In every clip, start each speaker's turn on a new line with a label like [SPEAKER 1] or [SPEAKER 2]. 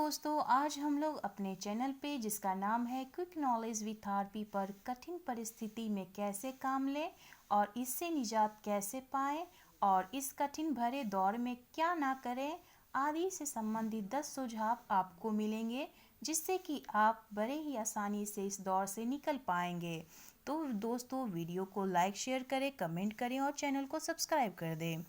[SPEAKER 1] दोस्तों, आज हम लोग अपने चैनल पे जिसका नाम है क्विक नॉलेज विथ आरपी पर कठिन परिस्थिति में कैसे काम लें और इससे निजात कैसे पाएं और इस कठिन भरे दौर में क्या ना करें आदि से संबंधित 10 सुझाव आपको मिलेंगे, जिससे कि आप बड़े ही आसानी से इस दौर से निकल पाएंगे। तो दोस्तों, वीडियो को लाइक शेयर करें, कमेंट करें और चैनल को सब्सक्राइब कर दें।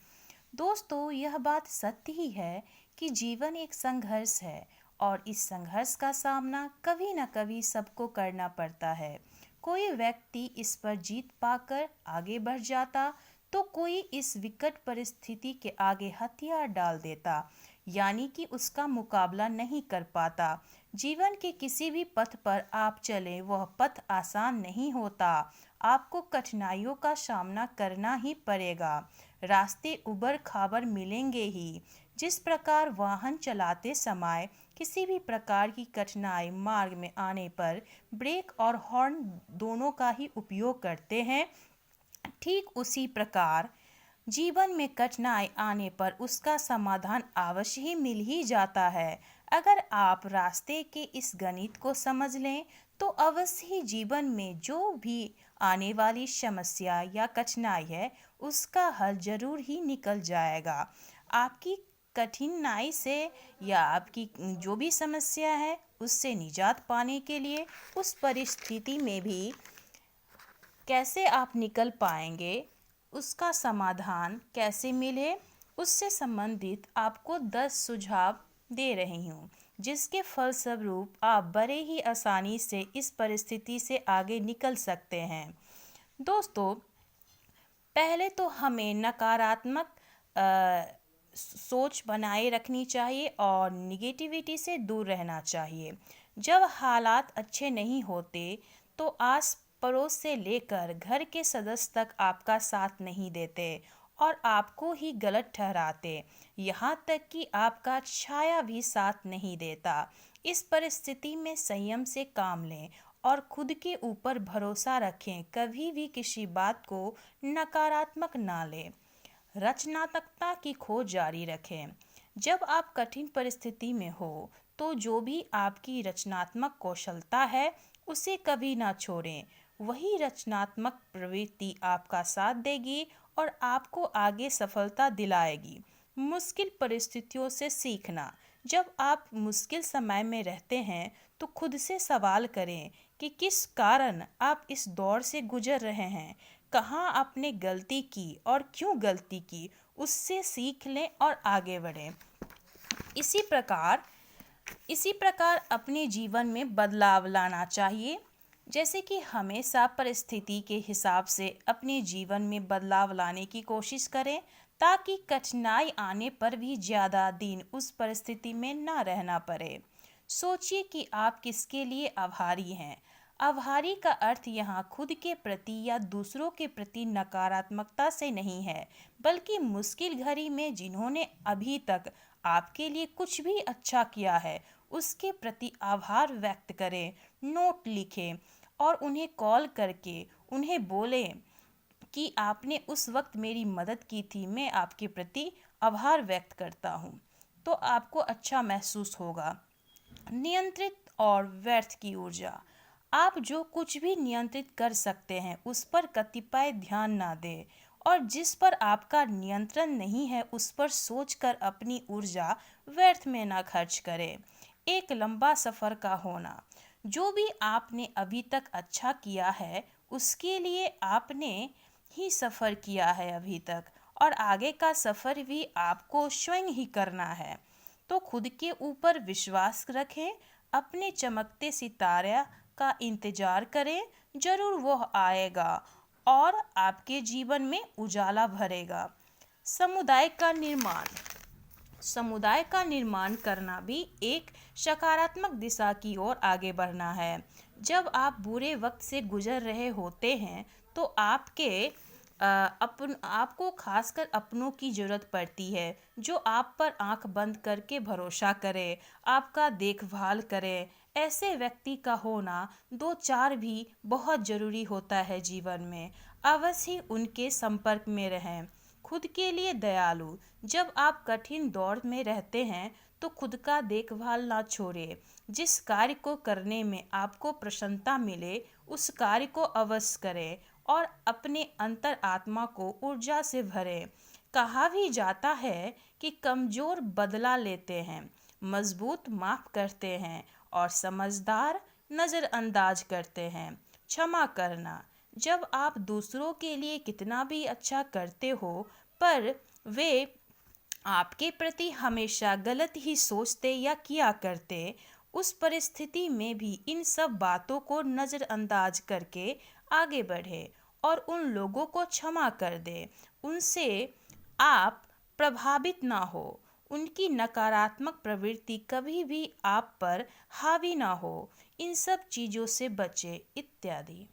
[SPEAKER 1] दोस्तों, यह बात सत्य ही है कि जीवन एक संघर्ष है और इस संघर्ष का सामना कभी न कभी सबको करना पड़ता है। कोई व्यक्ति इस पर जीत पाकर आगे बढ़ जाता तो कोई इस विकट परिस्थिति के आगे हथियार डाल देता, यानी कि उसका मुकाबला नहीं कर पाता। जीवन के किसी भी पथ पर आप चलें, वह पथ आसान नहीं होता। आपको कठिनाइयों का सामना करना ही पड़ेगा। रास्ते उबड़ खाबड़ मिलेंगे ही। जिस प्रकार वाहन चलाते समय किसी भी प्रकार की कठिनाई मार्ग में आने पर ब्रेक और हॉर्न दोनों का ही उपयोग करते हैं, ठीक उसी प्रकार जीवन में कठिनाई आने पर उसका समाधान अवश्य ही मिल ही जाता है। अगर आप रास्ते के इस गणित को समझ लें तो अवश्य ही जीवन में जो भी आने वाली समस्या या कठिनाई है उसका हल जरूर ही निकल जाएगा। आपकी कठिनाई से या आपकी जो भी समस्या है उससे निजात पाने के लिए उस परिस्थिति में भी कैसे आप निकल पाएंगे, उसका समाधान कैसे मिले, उससे संबंधित आपको 10 सुझाव दे रही हूँ, जिसके फलस्वरूप आप बड़े ही आसानी से इस परिस्थिति से आगे निकल सकते हैं। दोस्तों, पहले तो हमें नकारात्मक सोच बनाए रखनी चाहिए और निगेटिविटी से दूर रहना चाहिए। जब हालात अच्छे नहीं होते तो आस पड़ोस से लेकर घर के सदस्य तक आपका साथ नहीं देते और आपको ही गलत ठहराते, यहाँ तक कि आपका छाया भी साथ नहीं देता। इस परिस्थिति में संयम से काम लें और खुद के ऊपर भरोसा रखें। कभी भी किसी बात को नकारात्मक ना लें। रचनात्मकता की खोज जारी रखें। जब आप कठिन परिस्थिति में हो तो जो भी आपकी रचनात्मक कौशलता है उसे कभी ना छोड़ें। वही रचनात्मक प्रवृत्ति आपका साथ देगी और आपको आगे सफलता दिलाएगी। मुश्किल परिस्थितियों से सीखना। जब आप मुश्किल समय में रहते हैं तो खुद से सवाल करें कि किस कारण आप इस दौर से गुजर रहे हैं, कहाँ आपने गलती की और क्यों गलती की, उससे सीख लें और आगे बढ़ें। इसी प्रकार अपने जीवन में बदलाव लाना चाहिए। जैसे कि हमेशा परिस्थिति के हिसाब से अपने जीवन में बदलाव लाने की कोशिश करें, ताकि कठिनाई आने पर भी ज़्यादा दिन उस परिस्थिति में ना रहना पड़े। सोचिए कि आप किसके लिए आभारी हैं। आभारी का अर्थ यहाँ खुद के प्रति या दूसरों के प्रति नकारात्मकता से नहीं है, बल्कि मुश्किल घड़ी में जिन्होंने अभी तक आपके लिए कुछ भी अच्छा किया है उसके प्रति आभार व्यक्त करें। नोट लिखें और उन्हें कॉल करके उन्हें बोलें कि आपने उस वक्त मेरी मदद की थी, मैं आपके प्रति आभार व्यक्त करता हूँ। तो आपको अच्छा महसूस होगा। नियंत्रित और व्यर्थ की ऊर्जा। आप जो कुछ भी नियंत्रित कर सकते हैं उस पर कतिपय ध्यान ना दें और जिस पर आपका नियंत्रण नहीं है उस पर सोचकर अपनी ऊर्जा व्यर्थ में ना खर्च करें। एक लंबा सफ़र का होना। जो भी आपने अभी तक अच्छा किया है उसके लिए आपने ही सफ़र किया है अभी तक, और आगे का सफ़र भी आपको स्वयं ही करना है। तो खुद के ऊपर विश्वास रखें, अपने चमकते सितारे का इंतजार करें, जरूर वह आएगा और आपके जीवन में उजाला भरेगा। समुदाय का निर्माण करना भी एक सकारात्मक दिशा की ओर आगे बढ़ना है। जब आप बुरे वक्त से गुजर रहे होते हैं तो आपको खासकर अपनों की ज़रूरत पड़ती है, जो आप पर आंख बंद करके भरोसा करें, आपका देखभाल करें। ऐसे व्यक्ति का होना दो चार भी बहुत ज़रूरी होता है जीवन में। अवश्य ही उनके संपर्क में रहें। खुद के लिए दयालु। जब आप कठिन दौर में रहते हैं तो खुद का देखभाल ना छोड़े। जिस कार्य को करने में आपको प्रसन्नता मिले उस कार्य को अवश्य करें और अपने अंतर आत्मा को ऊर्जा से भरें। कहा भी जाता है कि कमजोर बदला लेते हैं, मजबूत माफ करते हैं और समझदार नज़रअंदाज करते हैं। क्षमा करना, जब आप दूसरों के लिए कितना भी अच्छा करते हो पर वे आपके प्रति हमेशा गलत ही सोचते या किया करते, उस परिस्थिति में भी इन सब बातों को नज़रअंदाज करके आगे बढ़े और उन लोगों को क्षमा कर दे। उनसे आप प्रभावित ना हो, उनकी नकारात्मक प्रवृत्ति कभी भी आप पर हावी ना हो। इन सब चीज़ों से बचे इत्यादि।